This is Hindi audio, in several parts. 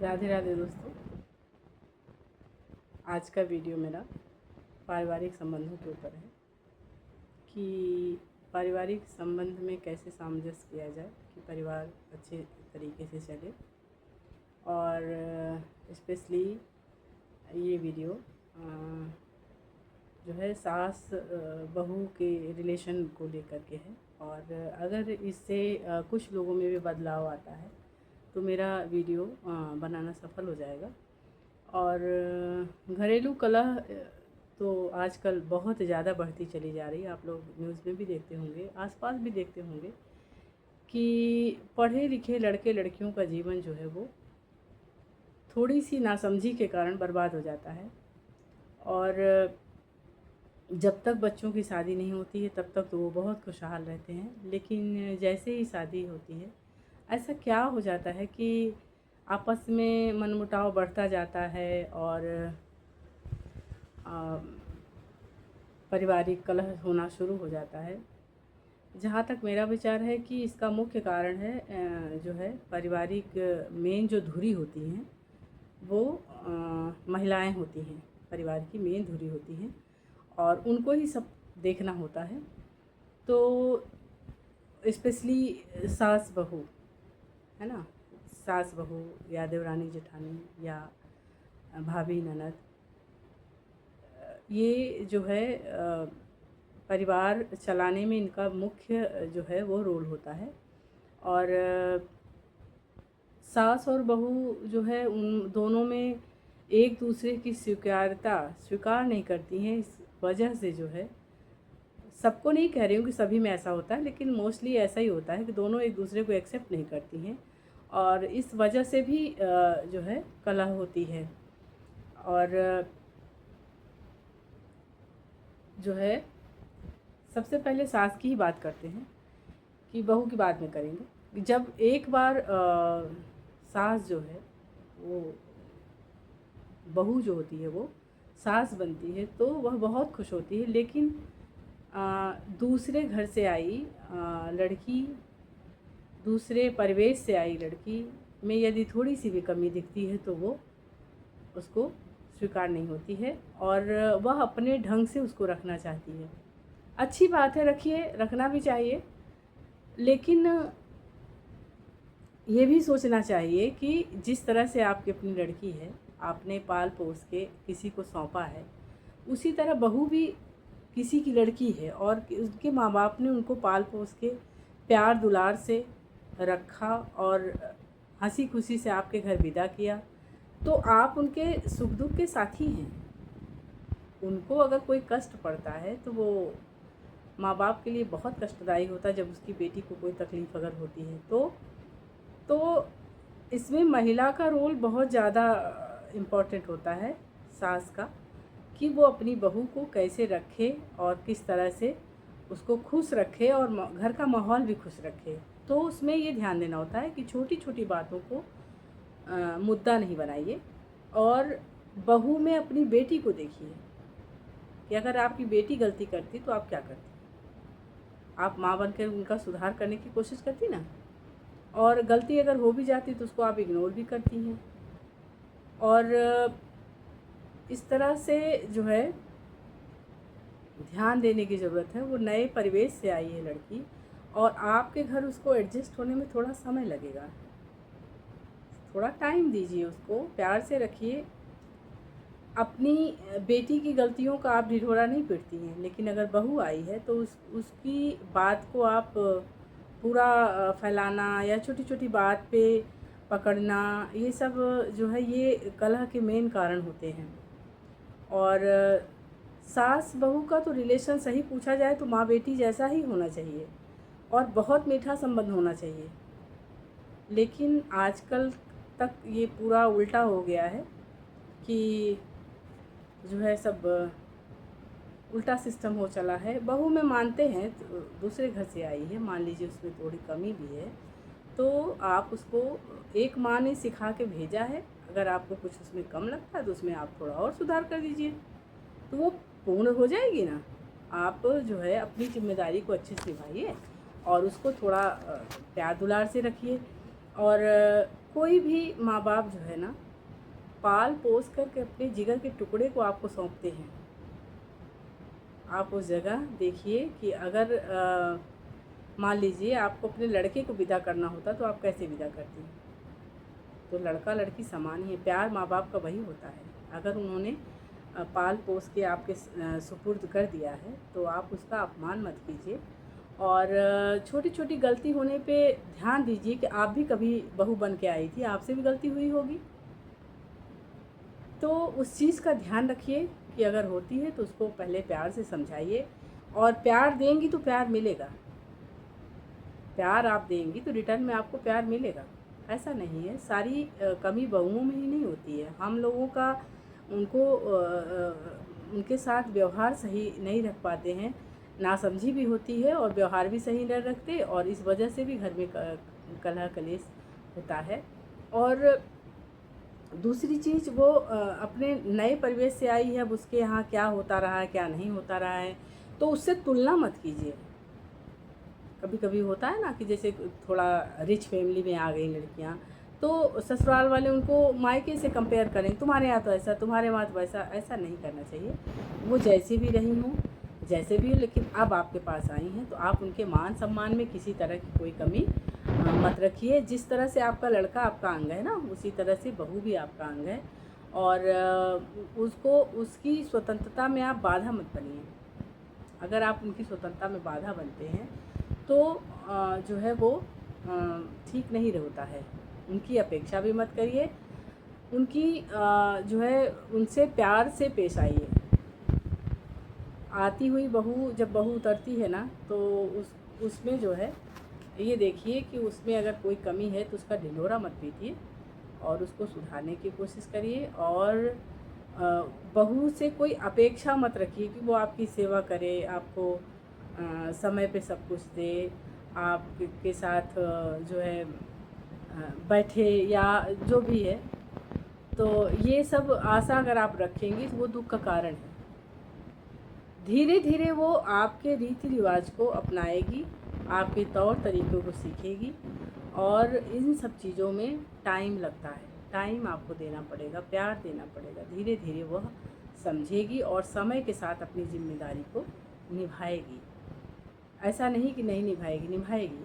राधे राधे दोस्तों। आज का वीडियो मेरा पारिवारिक संबंधों के ऊपर है कि पारिवारिक संबंध में कैसे सामंजस्य किया जाए कि परिवार अच्छे तरीके से चले। और स्पेशली ये वीडियो जो है सास बहू के रिलेशन को लेकर के है। और अगर इससे कुछ लोगों में भी बदलाव आता है तो मेरा वीडियो बनाना सफल हो जाएगा। और घरेलू कलह तो आजकल बहुत ज़्यादा बढ़ती चली जा रही है। आप लोग न्यूज़ में भी देखते होंगे, आसपास भी देखते होंगे कि पढ़े लिखे लड़के लड़कियों का जीवन जो है वो थोड़ी सी नासमझी के कारण बर्बाद हो जाता है। और जब तक बच्चों की शादी नहीं होती है तब तक तो वो बहुत खुशहाल रहते हैं, लेकिन जैसे ही शादी होती है ऐसा क्या हो जाता है कि आपस में मनमुटाव बढ़ता जाता है और पारिवारिक कलह होना शुरू हो जाता है। जहाँ तक मेरा विचार है कि इसका मुख्य कारण है जो है पारिवारिक मेन जो धुरी होती हैं वो महिलाएं होती हैं। परिवार की मेन धुरी होती हैं और उनको ही सब देखना होता है। तो स्पेशली सास बहू है ना, सास बहू या देवरानी जेठानी या भाभी ननद, ये जो है परिवार चलाने में इनका मुख्य जो है वो रोल होता है। और सास और बहू जो है उन दोनों में एक दूसरे की स्वीकार नहीं करती हैं। इस वजह से जो है, सबको नहीं कह रही हूँ कि सभी में ऐसा होता है, लेकिन मोस्टली ऐसा ही होता है कि दोनों एक दूसरे को एक्सेप्ट नहीं करती हैं और इस वजह से भी जो है कलह होती है। और जो है सबसे पहले सास की ही बात करते हैं कि बहू की बात में करेंगे। जब एक बार सास जो है वो बहू जो होती है वो सास बनती है तो वह बहुत खुश होती है, लेकिन दूसरे घर से आई लड़की, दूसरे परिवेश से आई लड़की में यदि थोड़ी सी भी कमी दिखती है तो वो उसको स्वीकार नहीं होती है और वह अपने ढंग से उसको रखना चाहती है। अच्छी बात है, रखिए, रखना भी चाहिए, लेकिन ये भी सोचना चाहिए कि जिस तरह से आपकी अपनी लड़की है, आपने पाल पोस के किसी को सौंपा है, उसी तरह बहू भी किसी की लड़की है और उसके माँ बाप ने उनको पाल पोस के प्यार दुलार से रखा और हंसी खुशी से आपके घर विदा किया, तो आप उनके सुख दुख के साथी हैं। उनको अगर कोई कष्ट पड़ता है तो वो माँ बाप के लिए बहुत कष्टदायी होता है। जब उसकी बेटी को कोई तकलीफ़ अगर होती है तो इसमें महिला का रोल बहुत ज़्यादा इम्पॉर्टेंट होता है, सास का, कि वो अपनी बहू को कैसे रखे और किस तरह से उसको खुश रखे और घर का माहौल भी खुश रखे। तो उसमें ये ध्यान देना होता है कि छोटी छोटी बातों को मुद्दा नहीं बनाइए। और बहू में अपनी बेटी को देखिए कि अगर आपकी बेटी गलती करती तो आप क्या करती? आप माँ बनकर उनका सुधार करने की कोशिश करती ना, और गलती अगर हो भी जाती तो उसको आप इग्नोर भी करती हैं। और इस तरह से जो है ध्यान देने की ज़रूरत है। वो नए परिवेश से आई है लड़की और आपके घर उसको एडजस्ट होने में थोड़ा समय लगेगा। थोड़ा टाइम दीजिए, उसको प्यार से रखिए। अपनी बेटी की गलतियों का आप ढिढोरा नहीं पीटती हैं, लेकिन अगर बहू आई है तो उसकी बात को आप पूरा फैलाना या छोटी छोटी बात पे पकड़ना, ये सब जो है ये कलह के मेन कारण होते हैं। और सास बहू का तो रिलेशन सही पूछा जाए तो माँ बेटी जैसा ही होना चाहिए और बहुत मीठा संबंध होना चाहिए। लेकिन आजकल तक ये पूरा उल्टा हो गया है कि जो है सब उल्टा सिस्टम हो चला है। बहू में मानते हैं तो दूसरे घर से आई है, मान लीजिए उसमें थोड़ी कमी भी है, तो आप उसको, एक माँ ने सिखा के भेजा है, अगर आपको कुछ उसमें कम लगता है तो उसमें आप थोड़ा और सुधार कर दीजिए तो वो पूर्ण हो जाएगी ना। आप जो है अपनी जिम्मेदारी को अच्छे से निभाइए और उसको थोड़ा प्यार दुलार से रखिए। और कोई भी माँ बाप जो है ना, पाल पोस करके अपने जिगर के टुकड़े को आपको सौंपते हैं। आप उस जगह देखिए कि अगर मान लीजिए आपको अपने लड़के को विदा करना होता तो आप कैसे विदा करती हैं? तो लड़का लड़की समान ही है, प्यार माँ बाप का वही होता है। अगर उन्होंने पाल पोस के आपके सुपुर्द कर दिया है तो आप उसका अपमान मत कीजिए। और छोटी छोटी गलती होने पे ध्यान दीजिए कि आप भी कभी बहू बन के आई थी, आपसे भी गलती हुई होगी। तो उस चीज़ का ध्यान रखिए कि अगर होती है तो उसको पहले प्यार से समझाइए। और प्यार देंगी तो प्यार मिलेगा, प्यार आप देंगी तो रिटर्न में आपको प्यार मिलेगा। ऐसा नहीं है, सारी कमी बहुओं में ही नहीं होती है। हम लोगों का उनके साथ व्यवहार सही नहीं रख पाते हैं, नासमझी भी होती है और व्यवहार भी सही नहीं रखते, और इस वजह से भी घर में कलह कलेश होता है। और दूसरी चीज़, वो अपने नए परिवेश से आई है, अब उसके यहाँ क्या होता रहा है क्या नहीं होता रहा है, तो उससे तुलना मत कीजिए। कभी कभी होता है ना कि जैसे थोड़ा रिच फैमिली में आ गई लड़कियाँ, तो ससुराल वाले उनको मायके से कंपेयर करें, तुम्हारे यहाँ तो ऐसा, तुम्हारे वहाँ तो वैसा। ऐसा नहीं करना चाहिए। वो जैसी भी रही हों, जैसे भी, लेकिन अब आपके पास आई हैं तो आप उनके मान सम्मान में किसी तरह की कोई कमी मत रखिए। जिस तरह से आपका लड़का आपका अंग है ना, उसी तरह से बहू भी आपका अंग है। और उसको उसकी स्वतंत्रता में आप बाधा मत बनिए। अगर आप उनकी स्वतंत्रता में बाधा बनते हैं तो जो है वो ठीक नहीं होता है। उनकी अपेक्षा भी मत करिए, उनकी जो है उनसे प्यार से पेश आइए। आती हुई बहू, जब बहू उतरती है ना, तो उसमें जो है ये देखिए कि उसमें अगर कोई कमी है तो उसका ढिंढोरा मत पीटिए और उसको सुधारने की कोशिश करिए। और बहू से कोई अपेक्षा मत रखिए कि वो आपकी सेवा करे, आपको समय पे सब कुछ दे, आपके साथ जो है बैठे या जो भी है। तो ये सब आशा अगर आप रखेंगी तो वो दुख का कारण है। धीरे धीरे वो आपके रीति रिवाज को अपनाएगी, आपके तौर तरीक़ों को सीखेगी। और इन सब चीज़ों में टाइम लगता है, टाइम आपको देना पड़ेगा, प्यार देना पड़ेगा। धीरे धीरे वह समझेगी और समय के साथ अपनी जिम्मेदारी को निभाएगी। ऐसा नहीं कि नहीं निभाएगी, निभाएगी।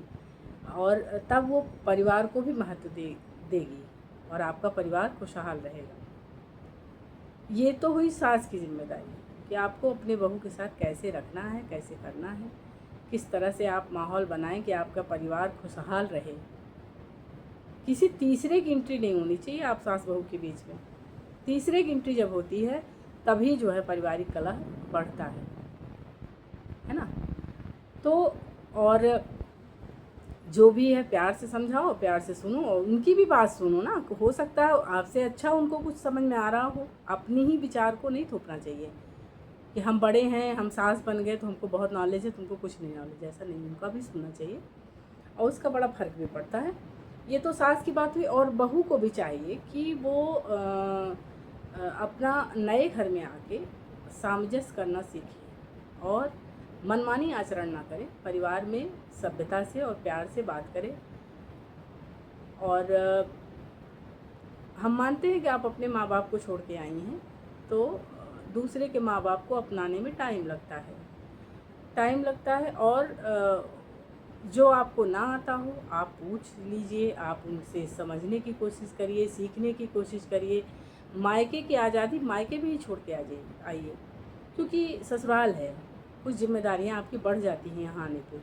और तब वो परिवार को भी महत्व देगी और आपका परिवार खुशहाल रहेगा। ये तो हुई सास की जिम्मेदारी कि आपको अपने बहू के साथ कैसे रखना है, कैसे करना है, किस तरह से आप माहौल बनाएं कि आपका परिवार खुशहाल रहे। किसी तीसरे की एंट्री नहीं होनी चाहिए आप सास बहू के बीच में। तीसरे की एंट्री जब होती है तभी जो है पारिवारिक कलह बढ़ता है ना। तो और जो भी है प्यार से समझाओ, प्यार से सुनो और उनकी भी बात सुनो ना। हो सकता है आपसे अच्छा उनको कुछ समझ में आ रहा हो, अपनी ही विचार को नहीं थोपना चाहिए कि हम बड़े हैं, हम सास बन गए तो हमको बहुत नॉलेज है, तुमको कुछ नहीं नॉलेज। ऐसा नहीं, उनका भी सुनना चाहिए और उसका बड़ा फ़र्क भी पड़ता है। ये तो सास की बात हुई। और बहू को भी चाहिए कि वो अपना नए घर में आके सामंजस्य करना सीखे और मनमानी आचरण ना करें। परिवार में सभ्यता से और प्यार से बात करें। और हम मानते हैं कि आप अपने माँ बाप को छोड़ के आई हैं, तो दूसरे के माँ बाप को अपनाने में टाइम लगता है। और जो आपको ना आता हो आप पूछ लीजिए, आप उनसे समझने की कोशिश करिए, सीखने की कोशिश करिए। मायके की आज़ादी मायके में ही छोड़ के आइए, क्योंकि ससुराल है, कुछ जिम्मेदारियां आपकी बढ़ जाती हैं यहाँ आने पे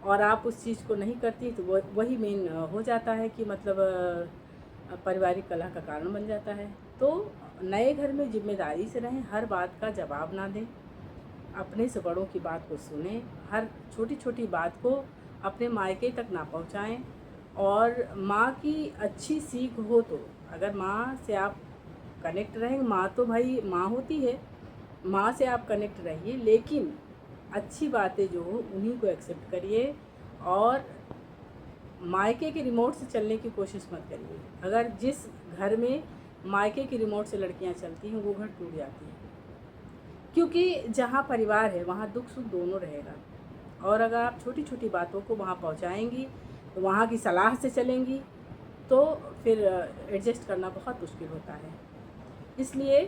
और आप उस चीज़ को नहीं करती तो वही मेन हो जाता है कि मतलब पारिवारिक कलह का कारण बन जाता है। तो नए घर में जिम्मेदारी से रहें, हर बात का जवाब ना दें, अपने से बड़ों की बात को सुनें, हर छोटी छोटी बात को अपने मायके तक ना पहुँचाएँ। और माँ की अच्छी सीख हो तो अगर माँ से आप कनेक्ट रहेंगे, माँ तो भाई माँ होती है, माँ से आप कनेक्ट रहिए, लेकिन अच्छी बातें जो हो उन्हीं को एक्सेप्ट करिए और मायके के रिमोट से चलने की कोशिश मत करिए। अगर जिस घर में मायके के रिमोट से लड़कियां चलती हैं वो घर टूट जाती हैं, क्योंकि जहाँ परिवार है वहाँ दुख सुख दोनों रहेगा। और अगर आप छोटी छोटी बातों को वहाँ पहुँचाएंगी तो वहाँ की सलाह से चलेंगी तो फिर एडजस्ट करना बहुत मुश्किल होता है। इसलिए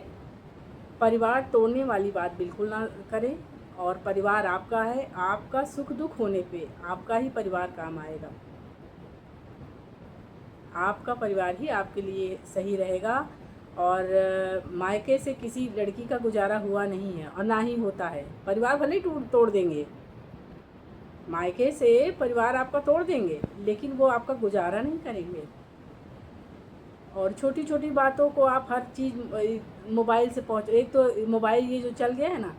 परिवार तोड़ने वाली बात बिल्कुल ना करें, और परिवार आपका है, आपका सुख दुख होने पे आपका ही परिवार काम आएगा, आपका परिवार ही आपके लिए सही रहेगा। और मायके से किसी लड़की का गुजारा हुआ नहीं है और ना ही होता है। परिवार भले ही तोड़ देंगे, मायके से परिवार आपका तोड़ देंगे, लेकिन वो आपका गुजारा नहीं करेंगे। और छोटी छोटी बातों को आप हर चीज़ मोबाइल से पहुँच, एक तो मोबाइल ये जो चल गया है ना,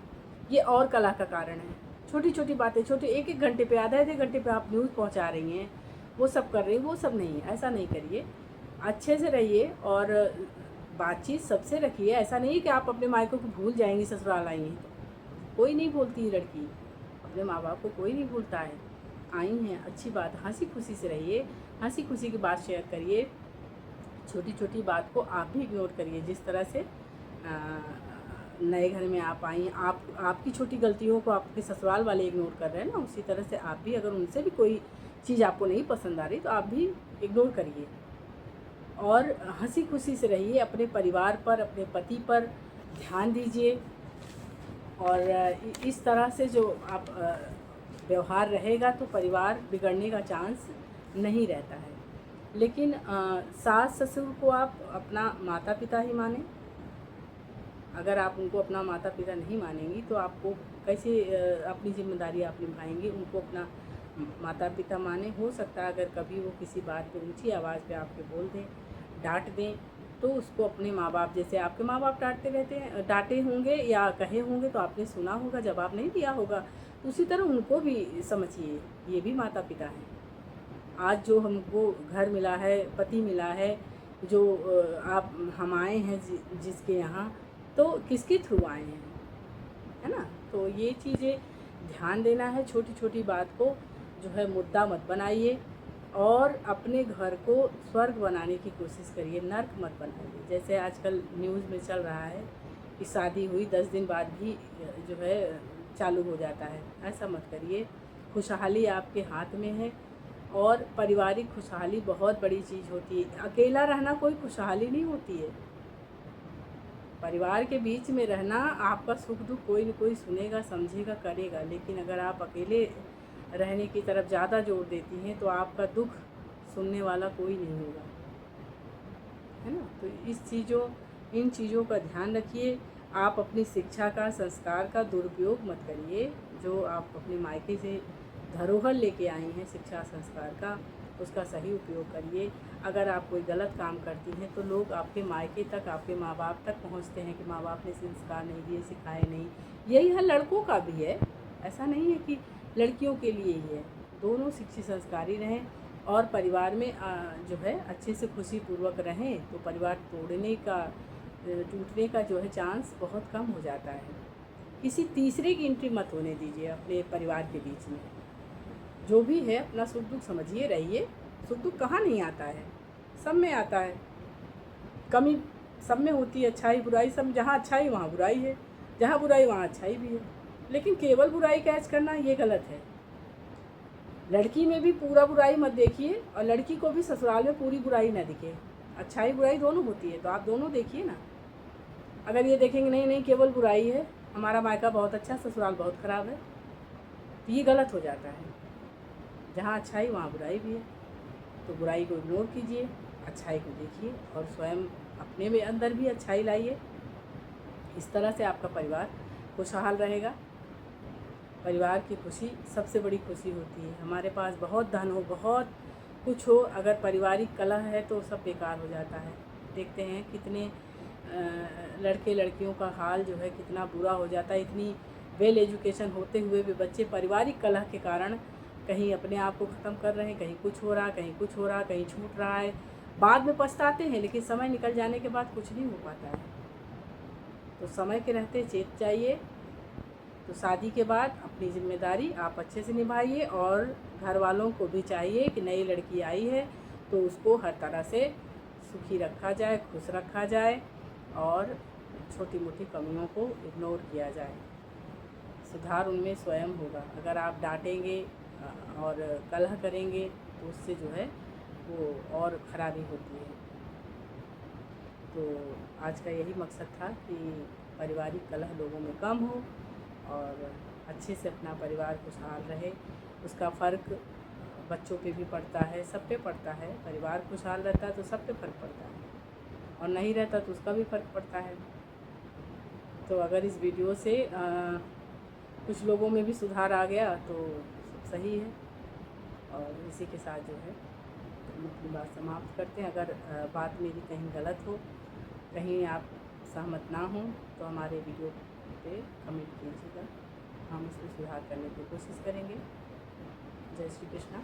ये और कला का कारण है। छोटी छोटी बातें, छोटे एक एक घंटे पे, आधे आधे घंटे पे आप न्यूज़ पहुँचा रही हैं, वो सब कर रही हैं। वो सब नहीं है, ऐसा नहीं करिए। अच्छे से रहिए और बातचीत सबसे रखिए। ऐसा नहीं है कि आप अपने मायकों को भूल जाएंगी ससुराल आई हैं तो। कोई नहीं भूलती लड़की, अपने माँ बाप को कोई नहीं भूलता है। आई हैं, अच्छी बात, हंसी खुशी से रहिए, हंसी खुशी की बात शेयर करिए। छोटी छोटी बात को आप भी इग्नोर करिए। जिस तरह से नए घर में आप आई, आपकी छोटी गलतियों को आपके ससुराल वाले इग्नोर कर रहे हैं ना, उसी तरह से आप भी, अगर उनसे भी कोई चीज़ आपको नहीं पसंद आ रही तो आप भी इग्नोर करिए और हंसी खुशी से रहिए। अपने परिवार पर, अपने पति पर ध्यान दीजिए। और इस तरह से जो आप व्यवहार रहेगा तो परिवार बिगड़ने का चांस नहीं रहता है। लेकिन सास ससुर को आप अपना माता पिता ही मानें। अगर आप उनको अपना माता पिता नहीं मानेंगी तो आपको कैसे अपनी जिम्मेदारी आप निभाएंगी। उनको अपना माता पिता माने। हो सकता है अगर कभी वो किसी बात पे ऊंची आवाज़ पे आपके बोल दें, डांट दें, तो उसको अपने माँ बाप, जैसे आपके माँ बाप डांटते रहते हैं, डांटे होंगे या कहे होंगे तो आपने सुना होगा, जवाब नहीं दिया होगा, तो उसी तरह उनको भी समझिए, ये भी माता पिता हैं। आज जो हमको घर मिला है, पति मिला है, जो आप हम आए हैं जिसके यहाँ, तो किसके थ्रू आए हैं, है ना। तो ये चीज़ें ध्यान देना है। छोटी छोटी बात को जो है मुद्दा मत बनाइए और अपने घर को स्वर्ग बनाने की कोशिश करिए, नर्क मत बनाइए। जैसे आजकल न्यूज़ में चल रहा है कि शादी हुई 10 दिन बाद भी जो है चालू हो जाता है। ऐसा मत करिए। खुशहाली आपके हाथ में है और पारिवारिक खुशहाली बहुत बड़ी चीज़ होती है। अकेला रहना कोई खुशहाली नहीं होती है। परिवार के बीच में रहना, आपका सुख दुख कोई न कोई सुनेगा, समझेगा, करेगा। लेकिन अगर आप अकेले रहने की तरफ ज़्यादा जोर देती हैं तो आपका दुख सुनने वाला कोई नहीं होगा, है ना। तो इन चीज़ों का ध्यान रखिए। आप अपनी शिक्षा का, संस्कार का दुरुपयोग मत करिए। जो आप अपने मायके से धरोहर लेके आई हैं शिक्षा संस्कार का, उसका सही उपयोग करिए। अगर आप कोई गलत काम करती हैं तो लोग आपके मायके तक, आपके माँ बाप तक पहुँचते हैं कि माँ बाप ने संस्कार नहीं दिए, सिखाए नहीं। यही है, लड़कों का भी है। ऐसा नहीं है कि लड़कियों के लिए ही है। दोनों शिक्षित संस्कारी रहें और परिवार में जो है अच्छे से खुशीपूर्वक रहें तो परिवार टूटने का जो है चांस बहुत कम हो जाता है। किसी तीसरे की एंट्री मत होने दीजिए अपने परिवार के बीच में। जो भी है अपना सुख दुख समझिए, रहिए। सुख दुख कहाँ नहीं आता है, सब में आता है। कमी सब में होती है, अच्छाई बुराई सब। जहाँ अच्छाई वहाँ बुराई है, जहाँ बुराई वहाँ अच्छाई भी है। लेकिन केवल बुराई कैच करना ये गलत है। लड़की में भी पूरा बुराई मत देखिए और लड़की को भी ससुराल में पूरी बुराई ना दिखे। अच्छाई बुराई दोनों होती है, तो आप दोनों देखिए ना। अगर ये देखेंगे नहीं नहीं केवल बुराई है, हमारा मायका बहुत अच्छा, ससुराल बहुत ख़राब है, तो ये गलत हो जाता है। जहाँ अच्छाई वहाँ बुराई भी है, तो बुराई को इग्नोर कीजिए, अच्छाई को देखिए और स्वयं अपने में अंदर भी अच्छाई लाइए। इस तरह से आपका परिवार खुशहाल रहेगा। परिवार की खुशी सबसे बड़ी खुशी होती है। हमारे पास बहुत धन हो, बहुत कुछ हो, अगर पारिवारिक कलह है तो सब बेकार हो जाता है। देखते हैं कितने लड़के लड़कियों का हाल जो है कितना बुरा हो जाता है। इतनी वेल एजुकेशन होते हुए भी बच्चे पारिवारिक कलह के कारण कहीं अपने आप को ख़त्म कर रहे हैं, कहीं कुछ हो रहा, कहीं कुछ हो रहा, कहीं छूट रहा है। बाद में पछताते हैं, लेकिन समय निकल जाने के बाद कुछ नहीं हो पाता है। तो समय के रहते चेत चाहिए। तो शादी के बाद अपनी जिम्मेदारी आप अच्छे से निभाइए और घर वालों को भी चाहिए कि नई लड़की आई है तो उसको हर तरह से सुखी रखा जाए, खुश रखा जाए और छोटी मोटी कमियों को इग्नोर किया जाए। सुधार उनमें स्वयं होगा। अगर आप डांटेंगे और कलह करेंगे तो उससे जो है वो और ख़राबी होती है। तो आज का यही मकसद था कि पारिवारिक कलह लोगों में कम हो और अच्छे से अपना परिवार खुशहाल रहे। उसका फ़र्क बच्चों पे भी पड़ता है, सब पे पड़ता है। परिवार खुशहाल रहता है तो सब पे फ़र्क पड़ता है, और नहीं रहता तो उसका भी फ़र्क पड़ता है। तो अगर इस वीडियो से कुछ लोगों में भी सुधार आ गया तो सब सही है। और इसी के साथ जो है हम अपनी बात समाप्त करते हैं। अगर बात मेरी कहीं गलत हो, कहीं आप सहमत ना हों, तो हमारे वीडियो पे कमेंट कीजिएगा, हम इसमें सुधार करने की कोशिश करेंगे। जय श्री कृष्णा।